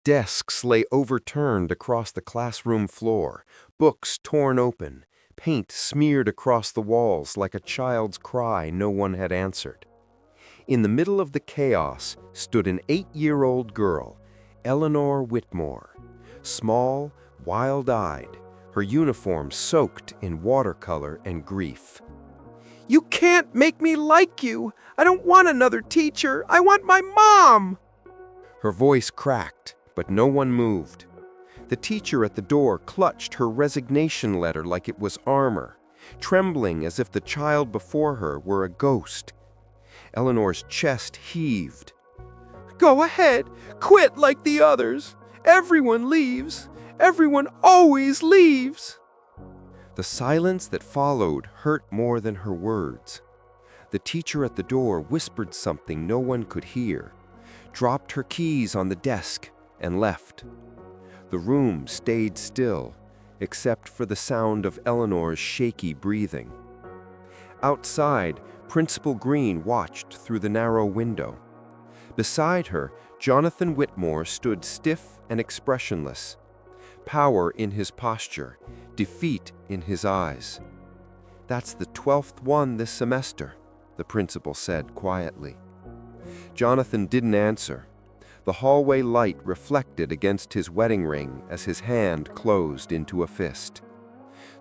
Desks lay overturned across the classroom floor, books torn open, paint smeared across the walls like a child's cry no one had answered. In the middle of the chaos stood an 8-year-old girl, Eleanor Whitmore, small, wild-eyed, her uniform soaked in watercolor and grief. "You can't make me like you! I don't want another teacher! I want my mom!" Her voice cracked, but no one moved. The teacher at the door clutched her resignation letter like it was armor, trembling as if the child before her were a ghost. Eleanor's chest heaved. "Go ahead! Quit like the others! Everyone leaves! Everyone always leaves!" The silence that followed hurt more than her words. The teacher at the door whispered something no one could hear, dropped her keys on the desk, and left. The room stayed still, except for the sound of Eleanor's shaky breathing. Outside, Principal Green watched through the narrow window. Beside her, Jonathan Whitmore stood stiff and expressionless, power in his posture, defeat in his eyes. "That's the 12th one this semester," the principal said quietly. Jonathan didn't answer. The hallway light reflected against his wedding ring as his hand closed into a fist.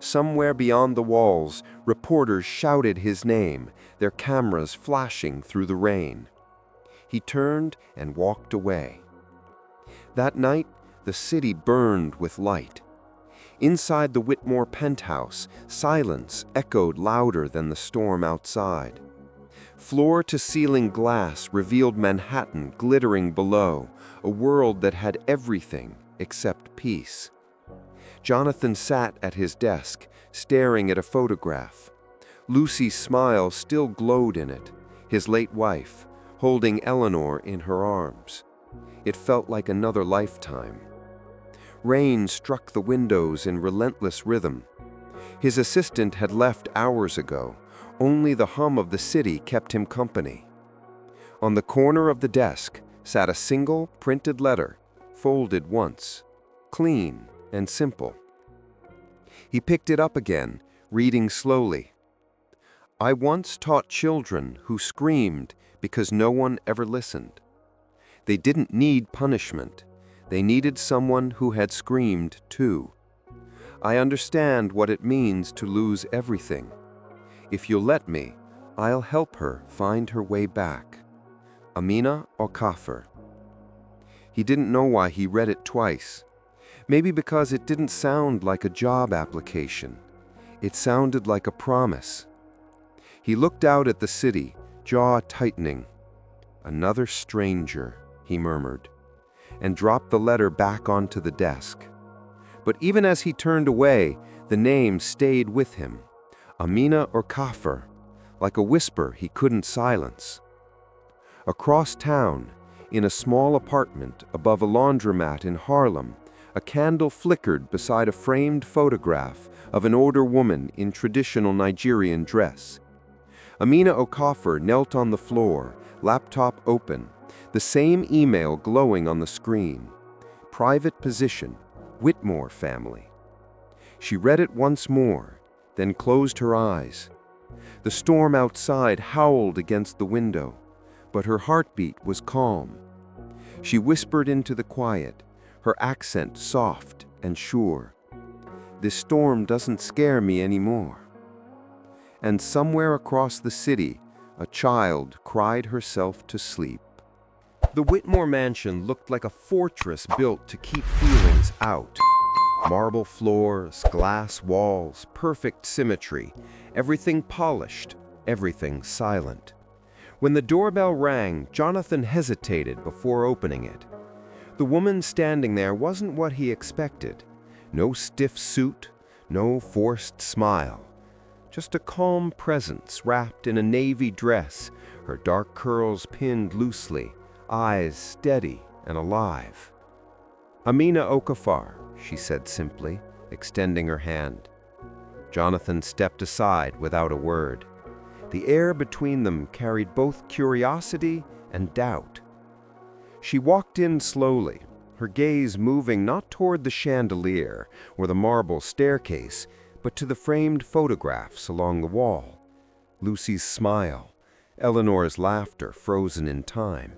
Somewhere beyond the walls, reporters shouted his name, their cameras flashing through the rain. He turned and walked away. That night, the city burned with light. Inside the Whitmore penthouse, silence echoed louder than the storm outside. Floor-to-ceiling glass revealed Manhattan glittering below, a world that had everything except peace. Jonathan sat at his desk, staring at a photograph. Lucy's smile still glowed in it, his late wife, holding Eleanor in her arms. It felt like another lifetime. Rain struck the windows in relentless rhythm. His assistant had left hours ago. Only the hum of the city kept him company. On the corner of the desk sat a single printed letter, folded once, clean and simple. He picked it up again, reading slowly. "I once taught children who screamed because no one ever listened. They didn't need punishment. They needed someone who had screamed too. I understand what it means to lose everything. If you'll let me, I'll help her find her way back. Amina Okafor." He didn't know why he read it twice. Maybe because it didn't sound like a job application. It sounded like a promise. He looked out at the city, jaw tightening. "Another stranger," he murmured, and dropped the letter back onto the desk. But even as he turned away, the name stayed with him. Amina Okafor, like a whisper he couldn't silence. Across town, in a small apartment above a laundromat in Harlem, a candle flickered beside a framed photograph of an older woman in traditional Nigerian dress. Amina Okafor knelt on the floor, laptop open, the same email glowing on the screen. Private position, Whitmore family. She read it once more, then closed her eyes. The storm outside howled against the window, but her heartbeat was calm. She whispered into the quiet, her accent soft and sure. "This storm doesn't scare me anymore." And somewhere across the city, a child cried herself to sleep. The Whitmore mansion looked like a fortress built to keep feelings out. Marble floors, glass walls, perfect symmetry, everything polished, everything silent. When the doorbell rang, Jonathan hesitated before opening it. The woman standing there wasn't what he expected. No stiff suit, no forced smile. Just a calm presence wrapped in a navy dress, her dark curls pinned loosely, eyes steady and alive. "Amina Okafor," she said simply, extending her hand. Jonathan stepped aside without a word. The air between them carried both curiosity and doubt. She walked in slowly, her gaze moving not toward the chandelier or the marble staircase, but to the framed photographs along the wall. Lucy's smile, Eleanor's laughter frozen in time.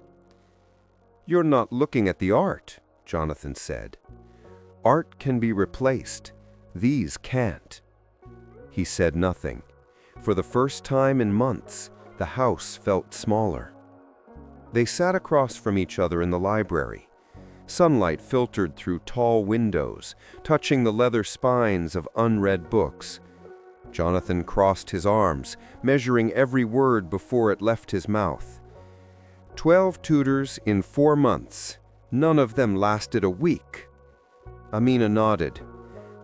"You're not looking at the art," Jonathan said. "Art can be replaced. These can't." He said nothing. For the first time in months, the house felt smaller. They sat across from each other in the library. Sunlight filtered through tall windows, touching the leather spines of unread books. Jonathan crossed his arms, measuring every word before it left his mouth. 12 tutors in 4 months. None of them lasted a week. Amina nodded.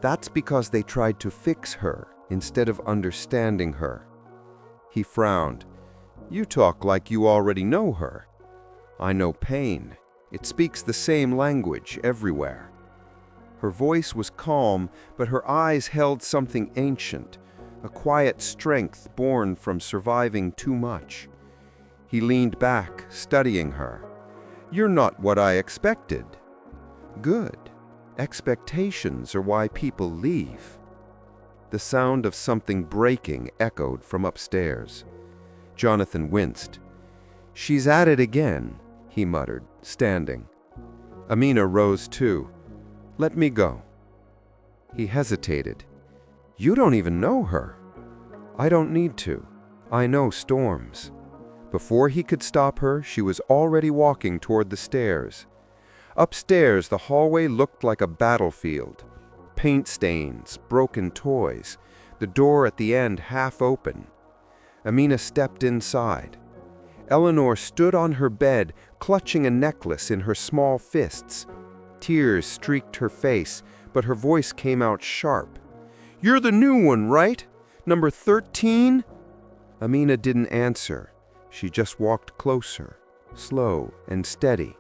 That's because they tried to fix her instead of understanding her. He frowned. You talk like you already know her. I know pain. It speaks the same language everywhere. Her voice was calm, but her eyes held something ancient, a quiet strength born from surviving too much. He leaned back, studying her. You're not what I expected. Good. Expectations are why people leave. The sound of something breaking echoed from upstairs. Jonathan winced. She's at it again, he muttered, standing. Amina rose too. Let me go. He hesitated. You don't even know her. I don't need to. I know storms. Before he could stop her, she was already walking toward the stairs. Upstairs, the hallway looked like a battlefield. Paint stains, broken toys, the door at the end half open. Amina stepped inside. Eleanor stood on her bed, clutching a necklace in her small fists. Tears streaked her face, but her voice came out sharp. You're the new one, right? Number 13? Amina didn't answer. She just walked closer, slow and steady.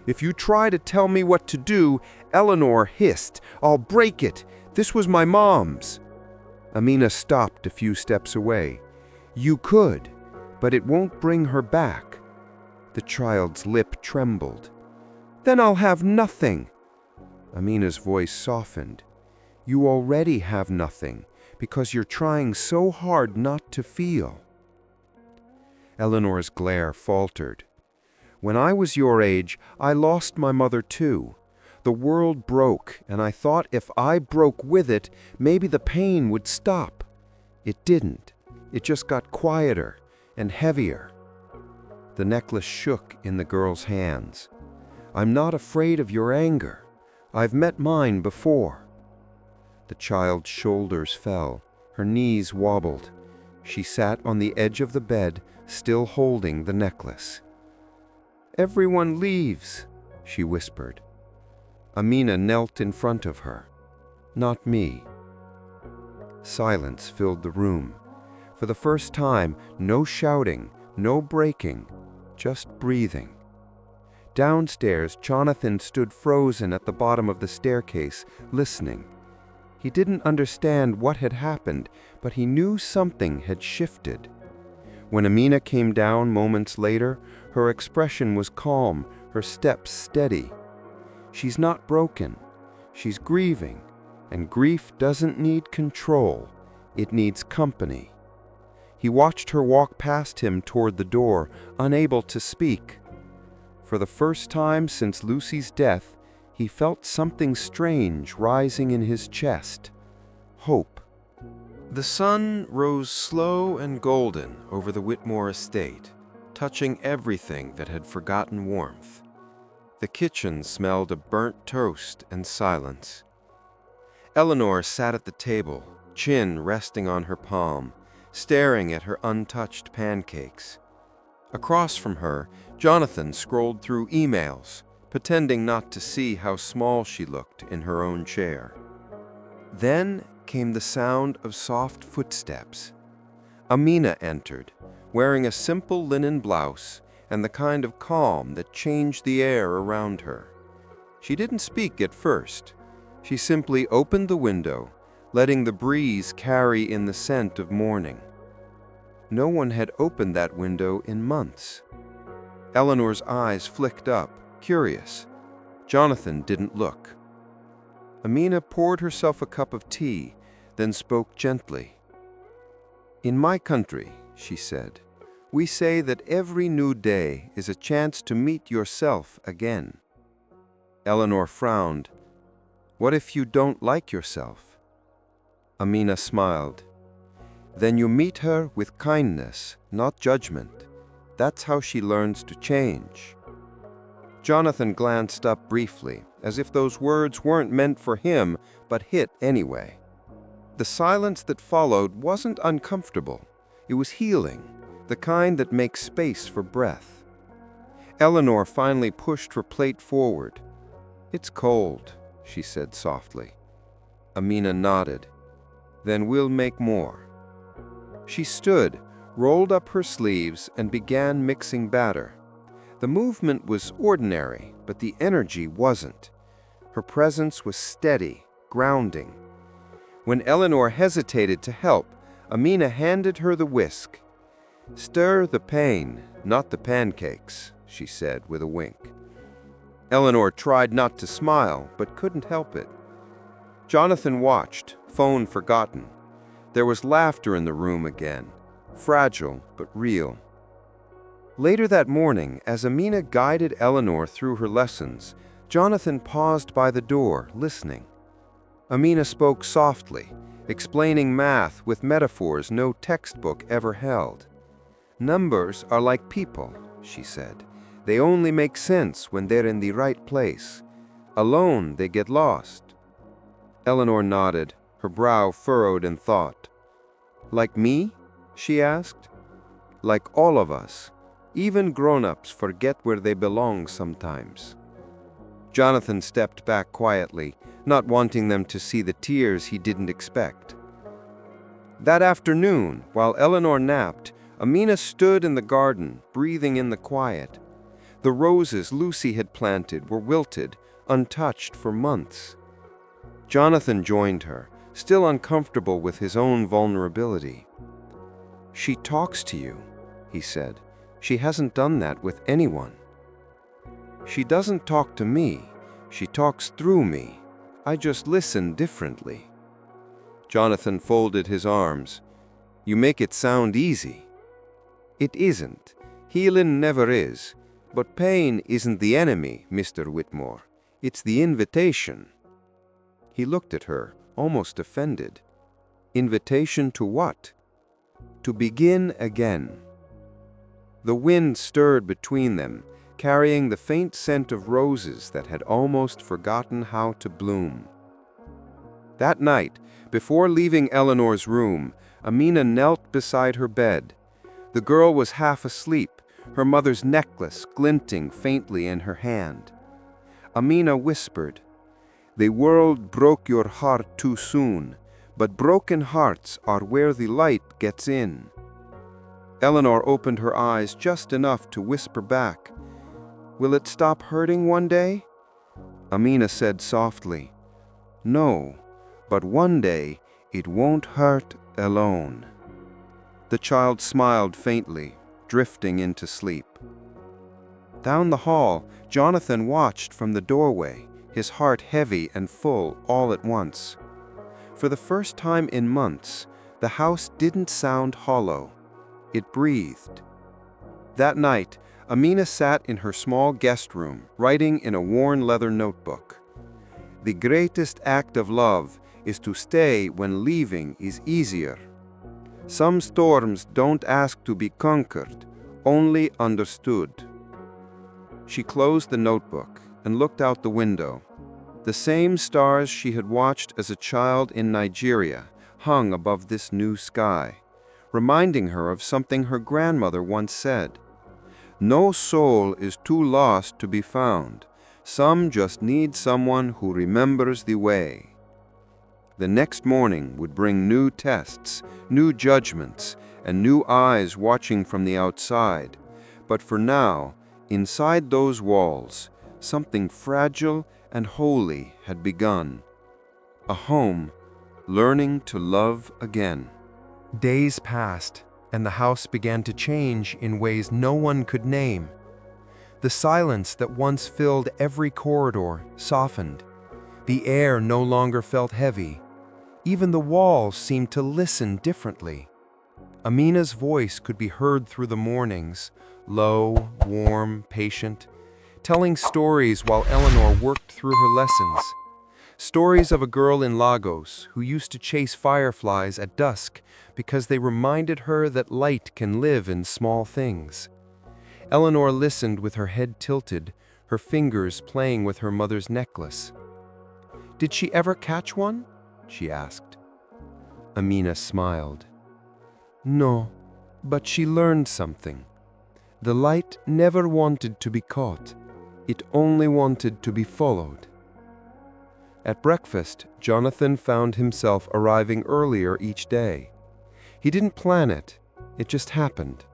If you try to tell me what to do, Eleanor hissed, I'll break it. This was my mom's. Amina stopped a few steps away. You could, but it won't bring her back. The child's lip trembled. Then I'll have nothing. Amina's voice softened. You already have nothing, because you're trying so hard not to feel. Eleanor's glare faltered. When I was your age, I lost my mother too. The world broke, and I thought if I broke with it, maybe the pain would stop. It didn't. It just got quieter and heavier. The necklace shook in the girl's hands. I'm not afraid of your anger. I've met mine before. The child's shoulders fell. Her knees wobbled. She sat on the edge of the bed, still holding the necklace. Everyone leaves, she whispered. Amina knelt in front of her. Not me. Silence filled the room. For the first time, no shouting, no breaking, just breathing. Downstairs, Jonathan stood frozen at the bottom of the staircase, listening. He didn't understand what had happened, but he knew something had shifted. When Amina came down moments later, her expression was calm, her steps steady. She's not broken. She's grieving, and grief doesn't need control. It needs company. He watched her walk past him toward the door, unable to speak. For the first time since Lucy's death, he felt something strange rising in his chest. Hope. The sun rose slow and golden over the Whitmore estate, touching everything that had forgotten warmth. The kitchen smelled of burnt toast and silence. Eleanor sat at the table, chin resting on her palm, staring at her untouched pancakes. Across from her, Jonathan scrolled through emails, pretending not to see how small she looked in her own chair. Then came the sound of soft footsteps. Amina entered, wearing a simple linen blouse and the kind of calm that changed the air around her. She didn't speak at first. She simply opened the window, letting the breeze carry in the scent of morning. No one had opened that window in months. Eleanor's eyes flicked up, curious. Jonathan didn't look. Amina poured herself a cup of tea, then spoke gently. "In my country," she said, "we say that every new day is a chance to meet yourself again." Eleanor frowned. "What if you don't like yourself?" Amina smiled. "Then you meet her with kindness, not judgment. That's how she learns to change." Jonathan glanced up briefly, as if those words weren't meant for him, but hit anyway. The silence that followed wasn't uncomfortable. It was healing, the kind that makes space for breath. Eleanor finally pushed her plate forward. "It's cold," she said softly. Amina nodded. "Then we'll make more." She stood, rolled up her sleeves, and began mixing batter. The movement was ordinary, but the energy wasn't. Her presence was steady, grounding. When Eleanor hesitated to help, Amina handed her the whisk. "Stir the pain, not the pancakes," she said with a wink. Eleanor tried not to smile, but couldn't help it. Jonathan watched, phone forgotten. There was laughter in the room again, fragile but real. Later that morning, as Amina guided Eleanor through her lessons, Jonathan paused by the door, listening. Amina spoke softly, explaining math with metaphors no textbook ever held. "Numbers are like people," she said. "They only make sense when they're in the right place. Alone, they get lost." Eleanor nodded, her brow furrowed in thought. "Like me?" she asked. "Like all of us. Even grown-ups forget where they belong sometimes." Jonathan stepped back quietly, not wanting them to see the tears he didn't expect. That afternoon, while Eleanor napped, Amina stood in the garden, breathing in the quiet. The roses Lucy had planted were wilted, untouched for months. Jonathan joined her, still uncomfortable with his own vulnerability. "She talks to you," he said. "She hasn't done that with anyone." "She doesn't talk to me. She talks through me. I just listen differently." Jonathan folded his arms. "You make it sound easy." "It isn't. Healing never is. But pain isn't the enemy, Mr. Whitmore. It's the invitation." He looked at her, almost offended. "Invitation to what?" "To begin again." The wind stirred between them, carrying the faint scent of roses that had almost forgotten how to bloom. That night, before leaving Eleanor's room, Amina knelt beside her bed. The girl was half asleep, her mother's necklace glinting faintly in her hand. Amina whispered, "The world broke your heart too soon, but broken hearts are where the light gets in." Eleanor opened her eyes just enough to whisper back, "Will it stop hurting one day?" Amina said softly, "No, but one day it won't hurt alone." The child smiled faintly, drifting into sleep. Down the hall, Jonathan watched from the doorway, his heart heavy and full all at once. For the first time in months, the house didn't sound hollow. It breathed. That night, Amina sat in her small guest room, writing in a worn leather notebook. "The greatest act of love is to stay when leaving is easier. Some storms don't ask to be conquered, only understood." She closed the notebook and looked out the window. The same stars she had watched as a child in Nigeria hung above this new sky, reminding her of something her grandmother once said. "No soul is too lost to be found. Some just need someone who remembers the way." The next morning would bring new tests, new judgments, and new eyes watching from the outside. But for now, inside those walls, something fragile and holy had begun. A home, learning to love again. Days passed, and the house began to change in ways no one could name. The silence that once filled every corridor softened. The air no longer felt heavy. Even the walls seemed to listen differently. Amina's voice could be heard through the mornings, low, warm, patient, telling stories while Eleanor worked through her lessons. Stories of a girl in Lagos who used to chase fireflies at dusk because they reminded her that light can live in small things. Eleanor listened with her head tilted, her fingers playing with her mother's necklace. "Did she ever catch one?" she asked. Amina smiled. "No, but she learned something. The light never wanted to be caught. It only wanted to be followed." At breakfast, Jonathan found himself arriving earlier each day. He didn't plan it, it just happened.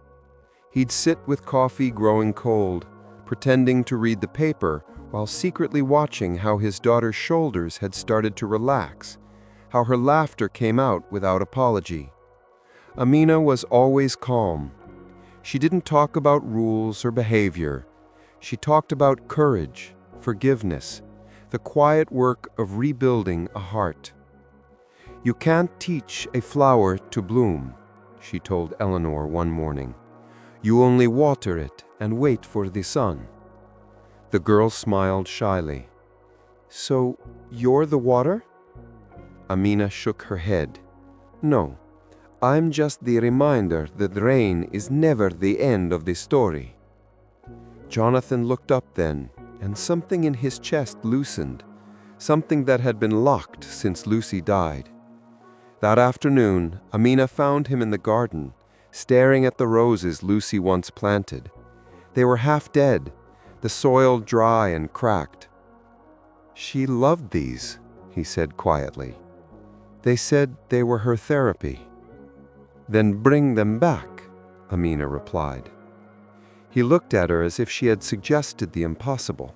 He'd sit with coffee growing cold, pretending to read the paper while secretly watching how his daughter's shoulders had started to relax, how her laughter came out without apology. Amina was always calm. She didn't talk about rules or behavior. She talked about courage, forgiveness, the quiet work of rebuilding a heart. "You can't teach a flower to bloom," she told Eleanor one morning. "You only water it and wait for the sun." The girl smiled shyly. "So, you're the water?" Amina shook her head. "No, I'm just the reminder that rain is never the end of the story." Jonathan looked up then, and something in his chest loosened, something that had been locked since Lucy died. That afternoon, Amina found him in the garden, staring at the roses Lucy once planted. They were half dead, the soil dry and cracked. "She loved these," he said quietly. "They said they were her therapy." "Then bring them back," Amina replied. He looked at her as if she had suggested the impossible.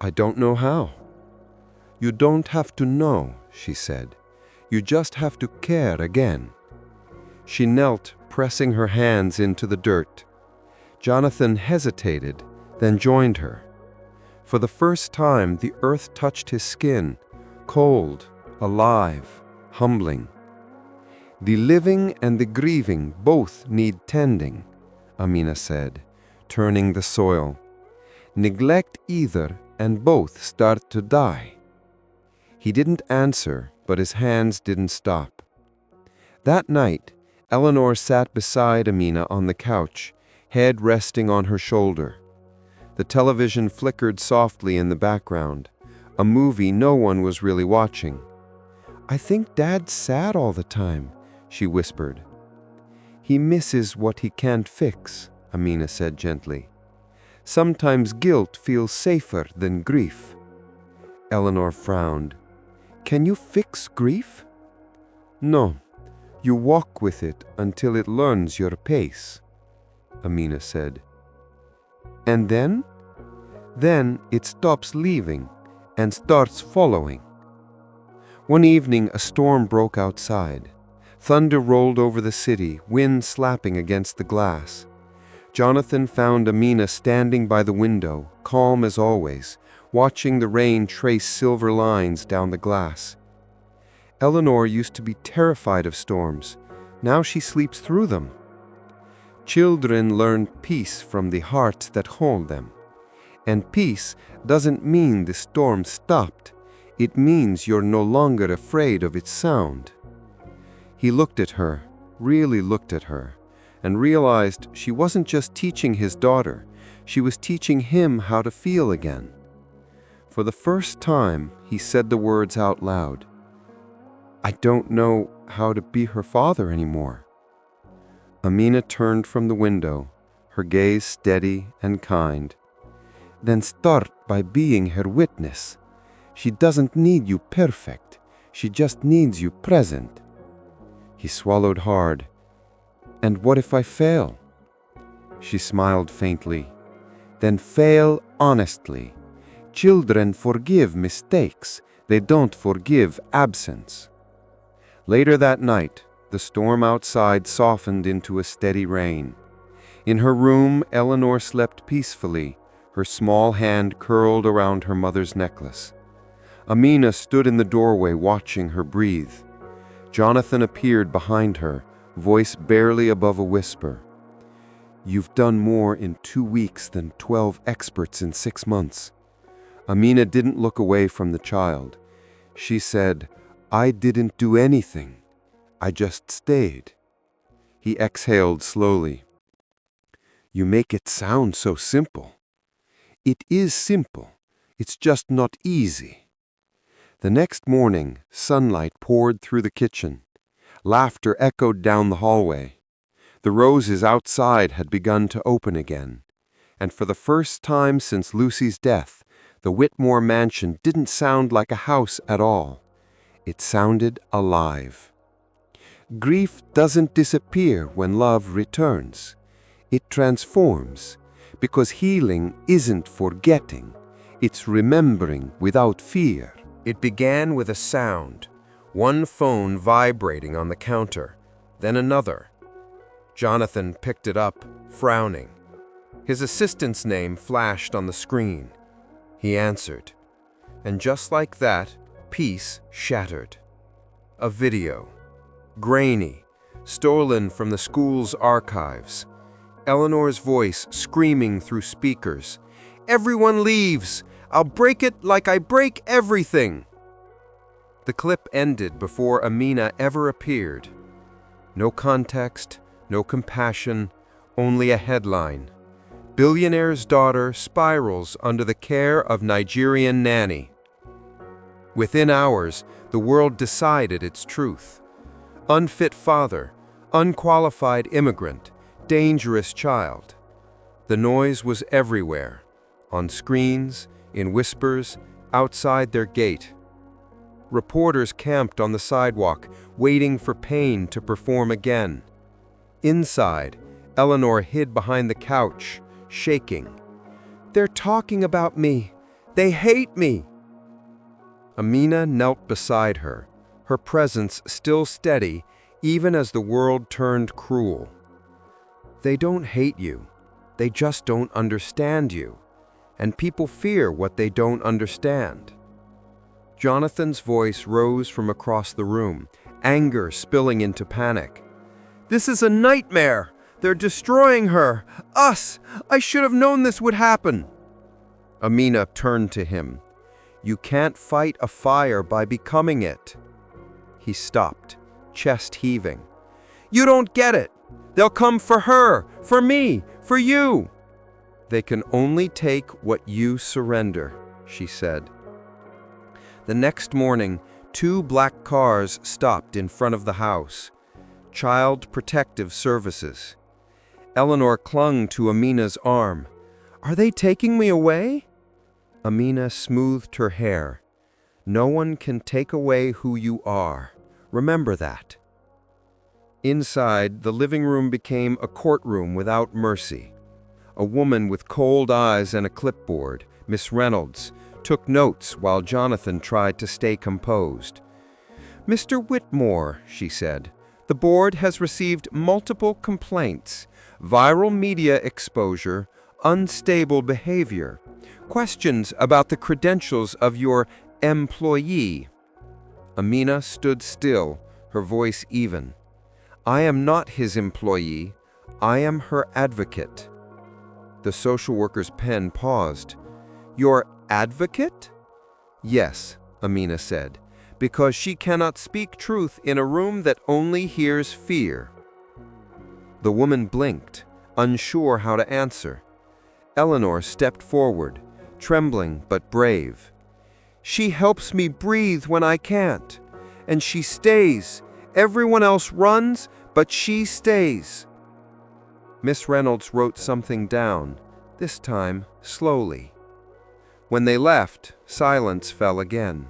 "I don't know how." "You don't have to know," she said. "You just have to care again." She knelt, pressing her hands into the dirt. Jonathan hesitated, then joined her. For the first time, the earth touched his skin, cold, alive, humbling. "The living and the grieving both need tending," Amina said, turning the soil. "Neglect either and both start to die." He didn't answer, but his hands didn't stop. That night, Eleanor sat beside Amina on the couch, head resting on her shoulder. The television flickered softly in the background, a movie no one was really watching. "I think Dad's sad all the time," she whispered. "He misses what he can't fix," Amina said gently. "Sometimes guilt feels safer than grief." Eleanor frowned. "Can you fix grief?" "No. You walk with it until it learns your pace," Amina said. "And then?" "Then it stops leaving and starts following." One evening, a storm broke outside. Thunder rolled over the city, wind slapping against the glass. Jonathan found Amina standing by the window, calm as always, watching the rain trace silver lines down the glass. Eleanor used to be terrified of storms. Now she sleeps through them. Children learn peace from the hearts that hold them. And peace doesn't mean the storm stopped. It means you're no longer afraid of its sound. He looked at her, really looked at her, and realized she wasn't just teaching his daughter, she was teaching him how to feel again. For the first time, he said the words out loud. "I don't know how to be her father anymore." Amina turned from the window, her gaze steady and kind. "Then start by being her witness. She doesn't need you perfect. She just needs you present." He swallowed hard. "And what if I fail?" She smiled faintly. "Then fail honestly. Children forgive mistakes. They don't forgive absence." Later that night, the storm outside softened into a steady rain. In her room, Eleanor slept peacefully, her small hand curled around her mother's necklace. Amina stood in the doorway watching her breathe. Jonathan appeared behind her, voice barely above a whisper. "You've done more in 2 weeks than 12 experts in 6 months." Amina didn't look away from the child. She said, "I didn't do anything. I just stayed." He exhaled slowly. "You make it sound so simple." "It is simple. It's just not easy." The next morning, sunlight poured through the kitchen. Laughter echoed down the hallway. The roses outside had begun to open again. And for the first time since Lucy's death, the Whitmore mansion didn't sound like a house at all. It sounded alive. Grief doesn't disappear when love returns. It transforms, because healing isn't forgetting, it's remembering without fear. It began with a sound, one phone vibrating on the counter, then another. Jonathan picked it up, frowning. His assistant's name flashed on the screen. He answered. And just like that, peace shattered. A video. Grainy, stolen from the school's archives. Eleanor's voice screaming through speakers. "Everyone leaves! I'll break it like I break everything!" The clip ended before Amina ever appeared. No context, no compassion, only a headline. Billionaire's daughter spirals under the care of Nigerian nanny. Within hours, the world decided its truth. Unfit father, unqualified immigrant, dangerous child. The noise was everywhere, on screens, in whispers, outside their gate. Reporters camped on the sidewalk, waiting for pain to perform again. Inside, Eleanor hid behind the couch, shaking. "They're talking about me. They hate me." Amina knelt beside her, her presence still steady, even as the world turned cruel. "They don't hate you. They just don't understand you. And people fear what they don't understand." Jonathan's voice rose from across the room, anger spilling into panic. "This is a nightmare! They're destroying her! Us! I should have known this would happen!" Amina turned to him. "You can't fight a fire by becoming it." He stopped, chest heaving. "You don't get it! They'll come for her, for me, for you!" "They can only take what you surrender," she said. The next morning, 2 black cars stopped in front of the house. Child Protective Services. Eleanor clung to Amina's arm. "Are they taking me away?" Amina smoothed her hair. "No one can take away who you are. Remember that." Inside, the living room became a courtroom without mercy. A woman with cold eyes and a clipboard, Miss Reynolds, took notes while Jonathan tried to stay composed. "Mr. Whitmore," she said, "the board has received multiple complaints, viral media exposure, unstable behavior, questions about the credentials of your employee." Amina stood still, her voice even. "I am not his employee. I am her advocate." The social worker's pen paused. "Your advocate?" "Yes," Amina said, "because she cannot speak truth in a room that only hears fear." The woman blinked, unsure how to answer. Eleanor stepped forward, trembling but brave. "She helps me breathe when I can't, and she stays. Everyone else runs, but she stays." Miss Reynolds wrote something down, this time slowly. When they left, silence fell again.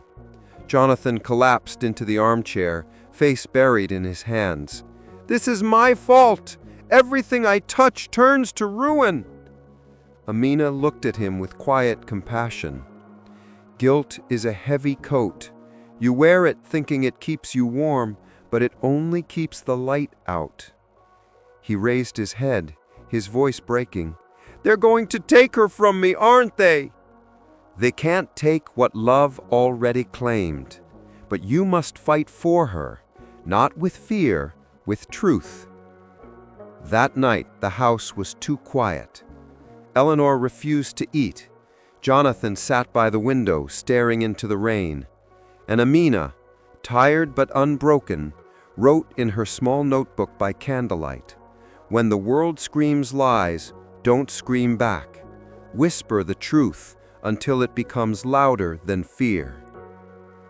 Jonathan collapsed into the armchair, face buried in his hands. "This is my fault! Everything I touch turns to ruin!" Amina looked at him with quiet compassion. "Guilt is a heavy coat. You wear it thinking it keeps you warm, but it only keeps the light out." He raised his head, his voice breaking. "They're going to take her from me, aren't they?" "They can't take what love already claimed, but you must fight for her, not with fear, with truth." That night, the house was too quiet. Eleanor refused to eat. Jonathan sat by the window, staring into the rain. And Amina, tired but unbroken, wrote in her small notebook by candlelight, "When the world screams lies, don't scream back. Whisper the truth until it becomes louder than fear."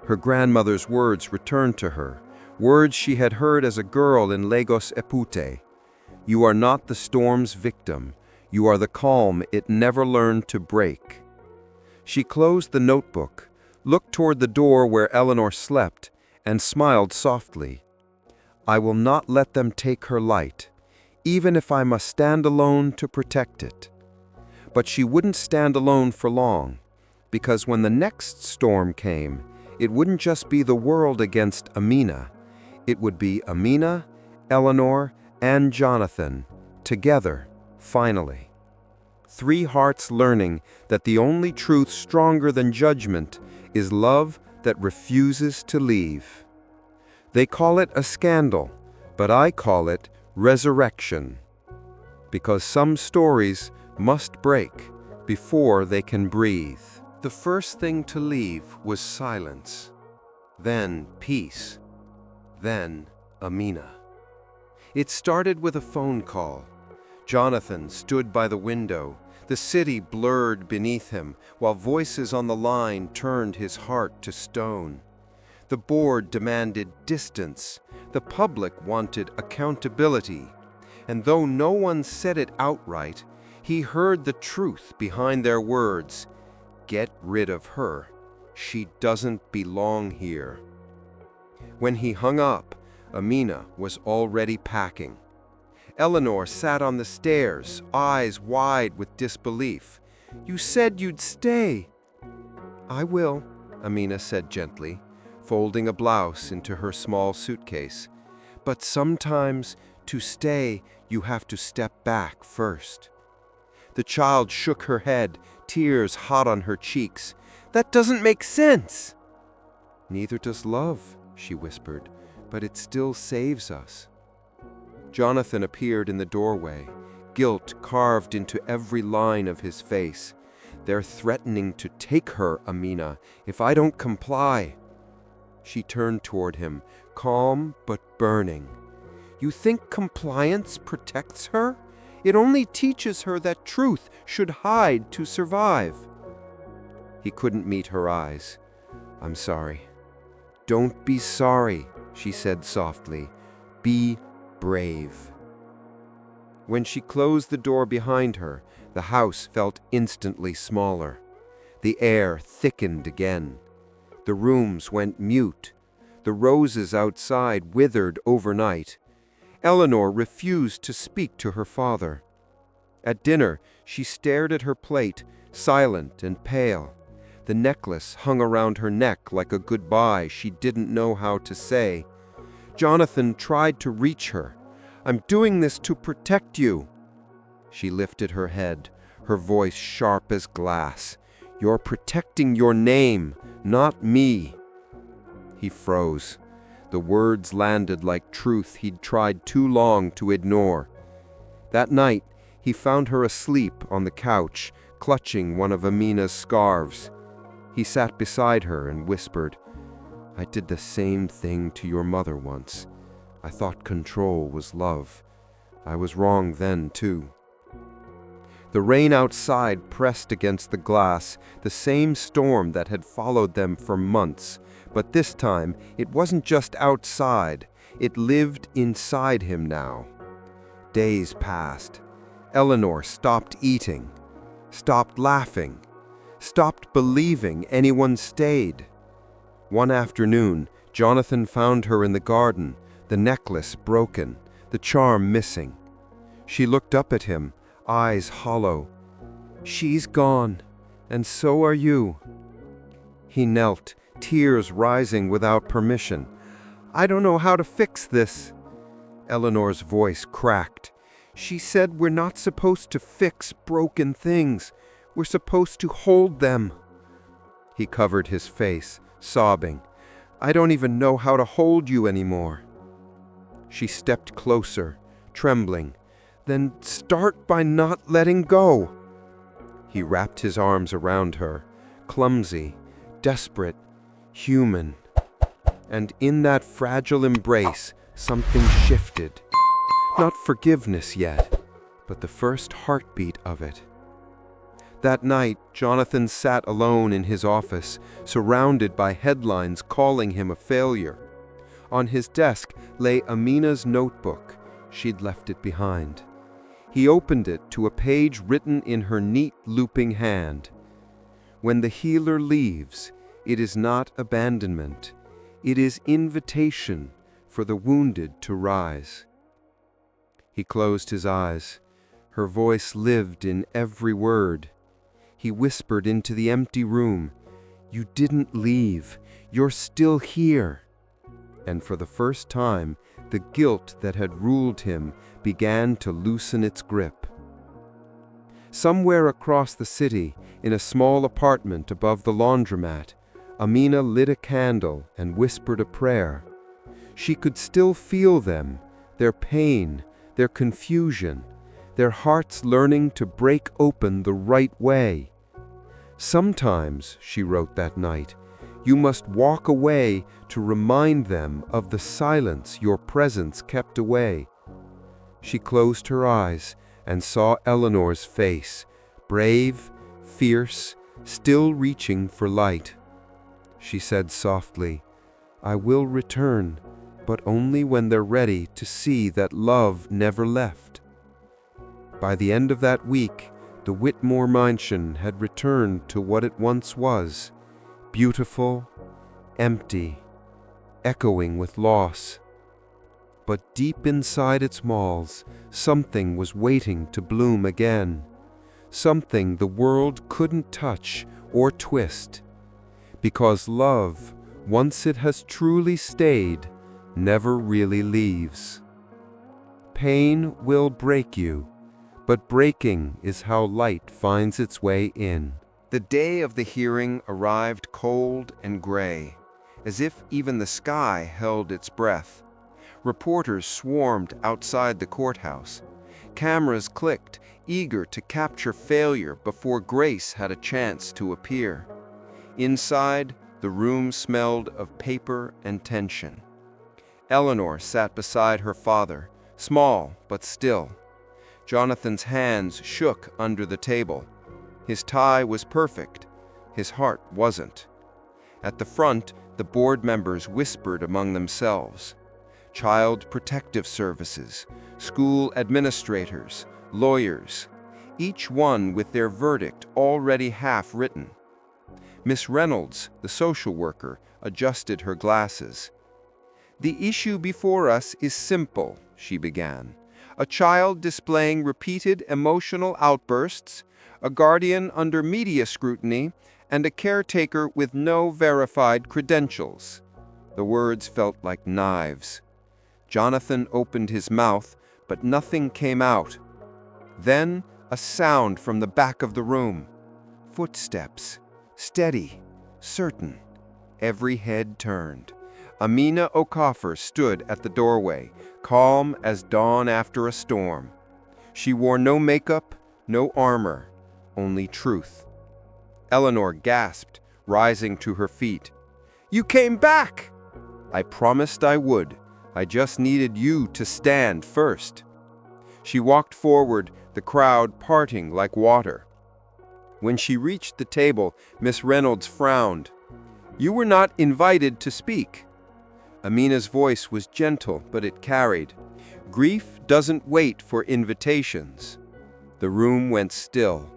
Her grandmother's words returned to her, words she had heard as a girl in Lagos Epute. "You are not the storm's victim. You are the calm it never learned to break." She closed the notebook, looked toward the door where Eleanor slept, and smiled softly. "I will not let them take her light, even if I must stand alone to protect it." But she wouldn't stand alone for long, because when the next storm came, it wouldn't just be the world against Amina. It would be Amina, Eleanor, and Jonathan, together, finally. Three hearts learning that the only truth stronger than judgment is love that refuses to leave. They call it a scandal, but I call it resurrection. Because some stories must break before they can breathe. The first thing to leave was silence, then peace, then Amina. It started with a phone call. Jonathan stood by the window, the city blurred beneath him, while voices on the line turned his heart to stone. The board demanded distance, the public wanted accountability, and though no one said it outright, he heard the truth behind their words. Get rid of her. She doesn't belong here. When he hung up, Amina was already packing. Eleanor sat on the stairs, eyes wide with disbelief. "You said you'd stay." "I will," Amina said gently, folding a blouse into her small suitcase. "But sometimes, to stay, you have to step back first." The child shook her head, tears hot on her cheeks. "That doesn't make sense." "Neither does love," she whispered, "but it still saves us." Jonathan appeared in the doorway, guilt carved into every line of his face. "They're threatening to take her, Amina, if I don't comply." She turned toward him, calm but burning. "You think compliance protects her? It only teaches her that truth should hide to survive." He couldn't meet her eyes. "I'm sorry." "Don't be sorry," she said softly. "Be brave." When she closed the door behind her, the house felt instantly smaller. The air thickened again. The rooms went mute. The roses outside withered overnight. Eleanor refused to speak to her father. At dinner, she stared at her plate, silent and pale. The necklace hung around her neck like a goodbye she didn't know how to say. Jonathan tried to reach her. "I'm doing this to protect you." She lifted her head, her voice sharp as glass. "You're protecting your name, not me." He froze. The words landed like truth he'd tried too long to ignore. That night, he found her asleep on the couch, clutching one of Amina's scarves. He sat beside her and whispered, "I did the same thing to your mother once. I thought control was love. I was wrong then, too." The rain outside pressed against the glass, the same storm that had followed them for months. But this time, it wasn't just outside. It lived inside him now. Days passed. Eleanor stopped eating, stopped laughing, stopped believing anyone stayed. One afternoon, Jonathan found her in the garden, the necklace broken, the charm missing. She looked up at him, eyes hollow. "She's gone, and so are you." He knelt, tears rising without permission. "I don't know how to fix this." Eleanor's voice cracked. She said we're not supposed to fix broken things. We're supposed to hold them. He covered his face, sobbing. I don't even know how to hold you anymore. She stepped closer, trembling. Then start by not letting go. He wrapped his arms around her, clumsy, desperate, human. And in that fragile embrace, something shifted. Not forgiveness yet, but the first heartbeat of it. That night, Jonathan sat alone in his office, surrounded by headlines calling him a failure. On his desk lay Amina's notebook. She'd left it behind. He opened it to a page written in her neat, looping hand. When the healer leaves, it is not abandonment. It is invitation for the wounded to rise. He closed his eyes. Her voice lived in every word. He whispered into the empty room, "You didn't leave. You're still here." And for the first time, the guilt that had ruled him began to loosen its grip. Somewhere across the city, in a small apartment above the laundromat, Amina lit a candle and whispered a prayer. She could still feel them, their pain, their confusion, their hearts learning to break open the right way. Sometimes, she wrote that night, you must walk away to remind them of the silence your presence kept away. She closed her eyes and saw Eleanor's face, brave, fierce, still reaching for light. She said softly, "I will return, but only when they're ready to see that love never left." By the end of that week, the Whitmore mansion had returned to what it once was, beautiful, empty, echoing with loss. But deep inside its walls, something was waiting to bloom again, something the world couldn't touch or twist, because love, once it has truly stayed, never really leaves. Pain will break you, but breaking is how light finds its way in. The day of the hearing arrived cold and gray, as if even the sky held its breath. Reporters swarmed outside the courthouse. Cameras clicked, eager to capture failure before grace had a chance to appear. Inside, the room smelled of paper and tension. Eleanor sat beside her father, small but still. Jonathan's hands shook under the table. His tie was perfect. His heart wasn't. At the front, the board members whispered among themselves. Child Protective Services, school administrators, lawyers, each one with their verdict already half written. Miss Reynolds, the social worker, adjusted her glasses. "The issue before us is simple," she began. "A child displaying repeated emotional outbursts, a guardian under media scrutiny, and a caretaker with no verified credentials." The words felt like knives. Jonathan opened his mouth, but nothing came out. Then a sound from the back of the room. Footsteps, steady, certain. Every head turned. Amina Okafor stood at the doorway, calm as dawn after a storm. She wore no makeup, no armor, only truth. Eleanor gasped, rising to her feet. "You came back!" "I promised I would. I just needed you to stand first." She walked forward, the crowd parting like water. When she reached the table, Miss Reynolds frowned. "You were not invited to speak." Amina's voice was gentle, but it carried. "Grief doesn't wait for invitations." The room went still.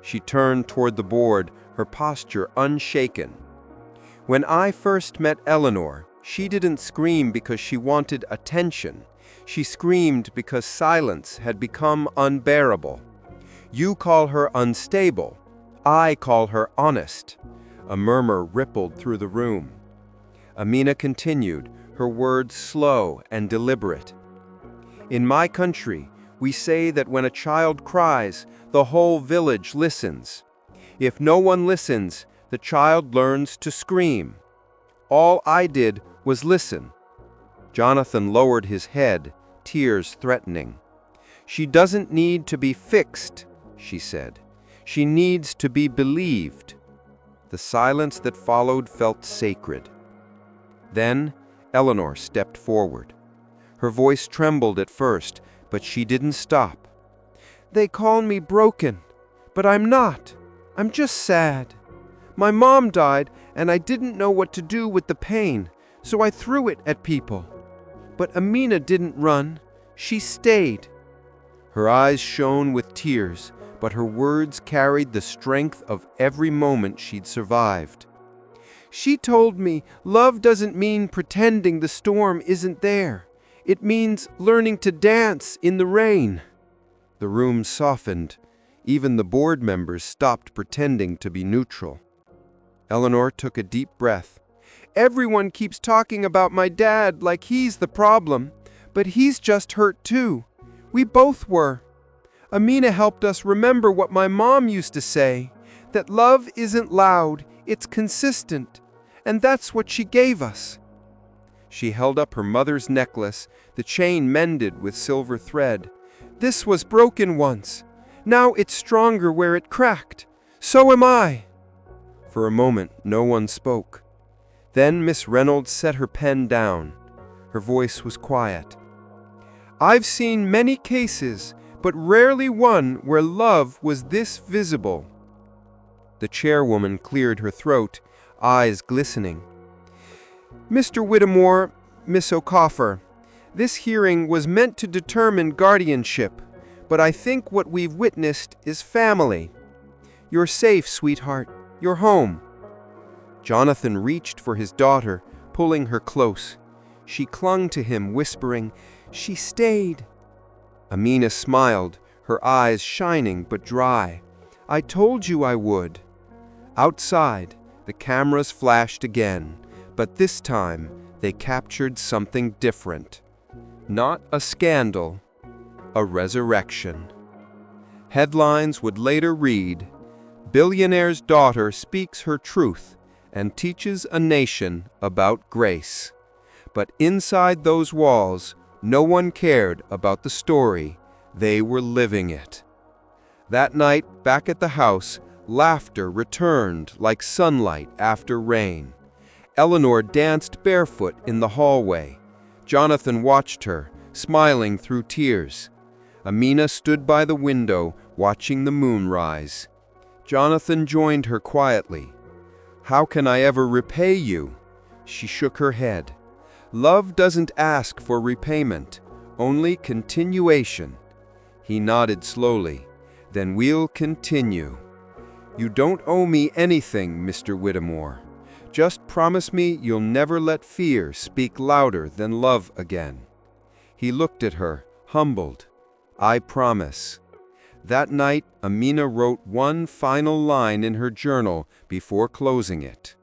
She turned toward the board, her posture unshaken. "When I first met Eleanor, she didn't scream because she wanted attention. She screamed because silence had become unbearable. You call her unstable. I call her honest." A murmur rippled through the room. Amina continued, her words slow and deliberate. "In my country, We say that when a child cries, the whole village listens. If no one listens, the child learns to scream. All I did was listen." Jonathan lowered his head, tears threatening. "She doesn't need to be fixed," she said. "She needs to be believed." The silence that followed felt sacred. Then Eleanor stepped forward. Her voice trembled at first, but she didn't stop. "They call me broken, but I'm not. I'm just sad. My mom died, and I didn't know what to do with the pain, so I threw it at people. But Amina didn't run. She stayed." Her eyes shone with tears, but her words carried the strength of every moment she'd survived. "She told me love doesn't mean pretending the storm isn't there. It means learning to dance in the rain." The room softened. Even the board members stopped pretending to be neutral. Eleanor took a deep breath. "Everyone keeps talking about my dad like he's the problem, but he's just hurt too. We both were. Amina helped us remember what my mom used to say, that love isn't loud, it's consistent, and that's what she gave us." She held up her mother's necklace, the chain mended with silver thread. "This was broken once. Now it's stronger where it cracked. So am I." For a moment, no one spoke. Then Miss Reynolds set her pen down. Her voice was quiet. "I've seen many cases, but rarely one where love was this visible." The chairwoman cleared her throat, eyes glistening. "Mr. Whitmore, Miss Okafor, this hearing was meant to determine guardianship, but I think what we've witnessed is family. You're safe, sweetheart. You're home." Jonathan reached for his daughter, pulling her close. She clung to him, whispering, "She stayed." Amina smiled, her eyes shining but dry. "I told you I would." Outside, the cameras flashed again, but this time they captured something different. Not a scandal, a resurrection. Headlines would later read, "Billionaire's daughter speaks her truth and teaches a nation about grace." But inside those walls, no one cared about the story. They were living it. That night, back at the house, laughter returned like sunlight after rain. Eleanor danced barefoot in the hallway. Jonathan watched her, smiling through tears. Amina stood by the window, watching the moon rise. Jonathan joined her quietly. "How can I ever repay you?" She shook her head. "Love doesn't ask for repayment, only continuation." He nodded slowly. "Then we'll continue. You don't owe me anything, Mr. Whitmore. Just promise me you'll never let fear speak louder than love again." He looked at her, humbled. "I promise." That night, Amina wrote one final line in her journal before closing it.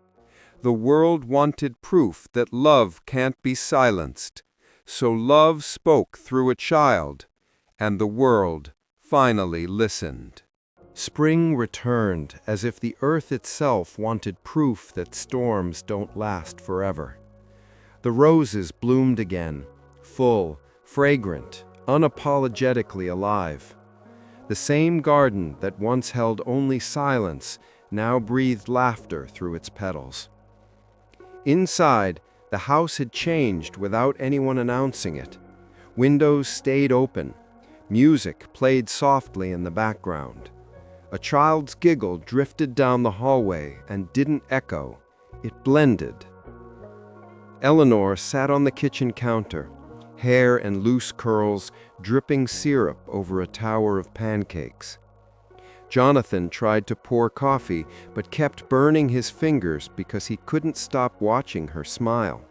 The world wanted proof that love can't be silenced, so love spoke through a child, and the world finally listened. Spring returned, as if the earth itself wanted proof that storms don't last forever. The roses bloomed again, full, fragrant, unapologetically alive. The same garden that once held only silence now breathed laughter through its petals. Inside, the house had changed without anyone announcing it. Windows stayed open. Music played softly in the background. A child's giggle drifted down the hallway and didn't echo. It blended. Eleanor sat on the kitchen counter, hair and loose curls dripping syrup over a tower of pancakes. Jonathan tried to pour coffee, but kept burning his fingers because he couldn't stop watching her smile.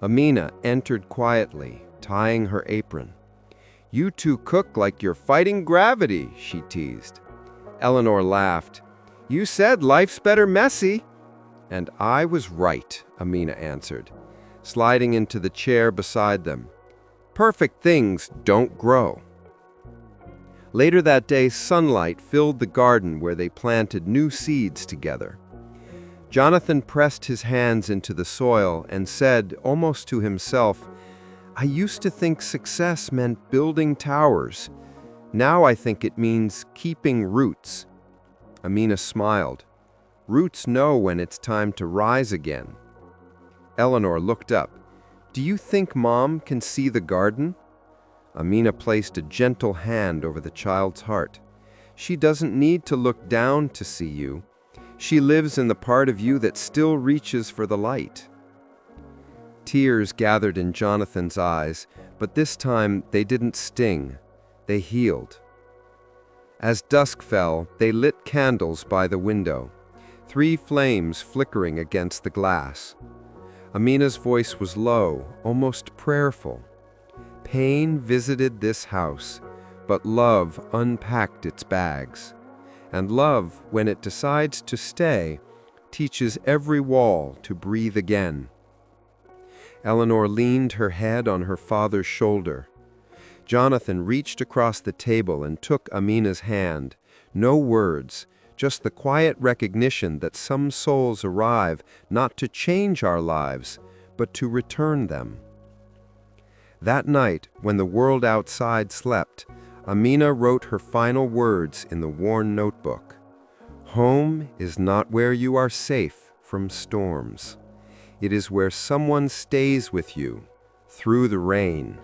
Amina entered quietly, tying her apron. "You two cook like you're fighting gravity," she teased. Eleanor laughed. "You said life's better messy." "And I was right," Amina answered, sliding into the chair beside them. "Perfect things don't grow." Later that day, sunlight filled the garden where they planted new seeds together. Jonathan pressed his hands into the soil and said, almost to himself, "I used to think success meant building towers. Now I think it means keeping roots." Amina smiled. Roots know when it's time to rise again. Eleanor looked up. "Do you think Mom can see the garden?" Amina placed a gentle hand over the child's heart. "She doesn't need to look down to see you. She lives in the part of you that still reaches for the light." Tears gathered in Jonathan's eyes, but this time they didn't sting. They healed. As dusk fell, they lit candles by the window, 3 flames flickering against the glass. Amina's voice was low, almost prayerful. Pain visited this house, but love unpacked its bags. And love, when it decides to stay, teaches every wall to breathe again. Eleanor leaned her head on her father's shoulder. Jonathan reached across the table and took Amina's hand. No words, just the quiet recognition that some souls arrive not to change our lives, but to return them. That night, when the world outside slept, Amina wrote her final words in the worn notebook. "Home is not where you are safe from storms. It is where someone stays with you through the rain."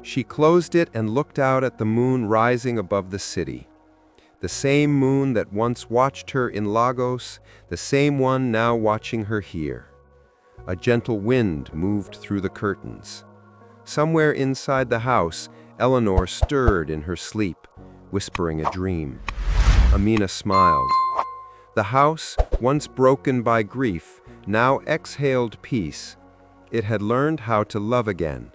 She closed it and looked out at the moon rising above the city. The same moon that once watched her in Lagos, the same one now watching her here. A gentle wind moved through the curtains. Somewhere inside the house, Eleanor stirred in her sleep, whispering a dream. Amina smiled. The house, once broken by grief, now exhaled peace. It had learned how to love again.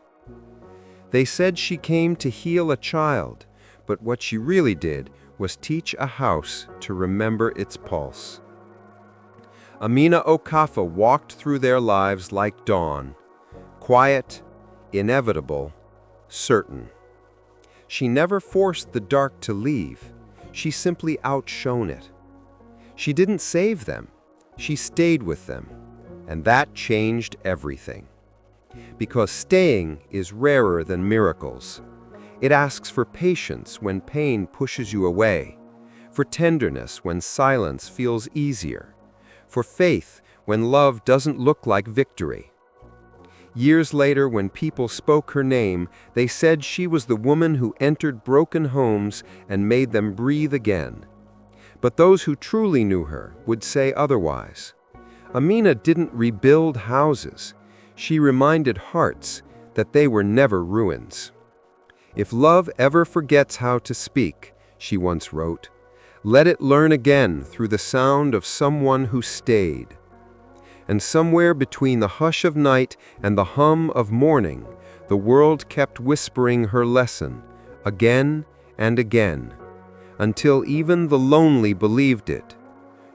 They said she came to heal a child, but what she really did was teach a house to remember its pulse. Amina Okafor walked through their lives like dawn, quiet, inevitable, certain. She never forced the dark to leave. She simply outshone it. She didn't save them. She stayed with them. And that changed everything. Because staying is rarer than miracles. It asks for patience when pain pushes you away, for tenderness when silence feels easier, for faith when love doesn't look like victory. Years later, when people spoke her name, they said she was the woman who entered broken homes and made them breathe again. But those who truly knew her would say otherwise. Amina didn't rebuild houses. She reminded hearts that they were never ruins. "If love ever forgets how to speak," she once wrote, "let it learn again through the sound of someone who stayed." And somewhere between the hush of night and the hum of morning, the world kept whispering her lesson, again and again, until even the lonely believed it.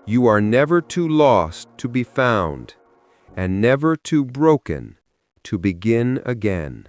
You are never too lost to be found, and never too broken to begin again.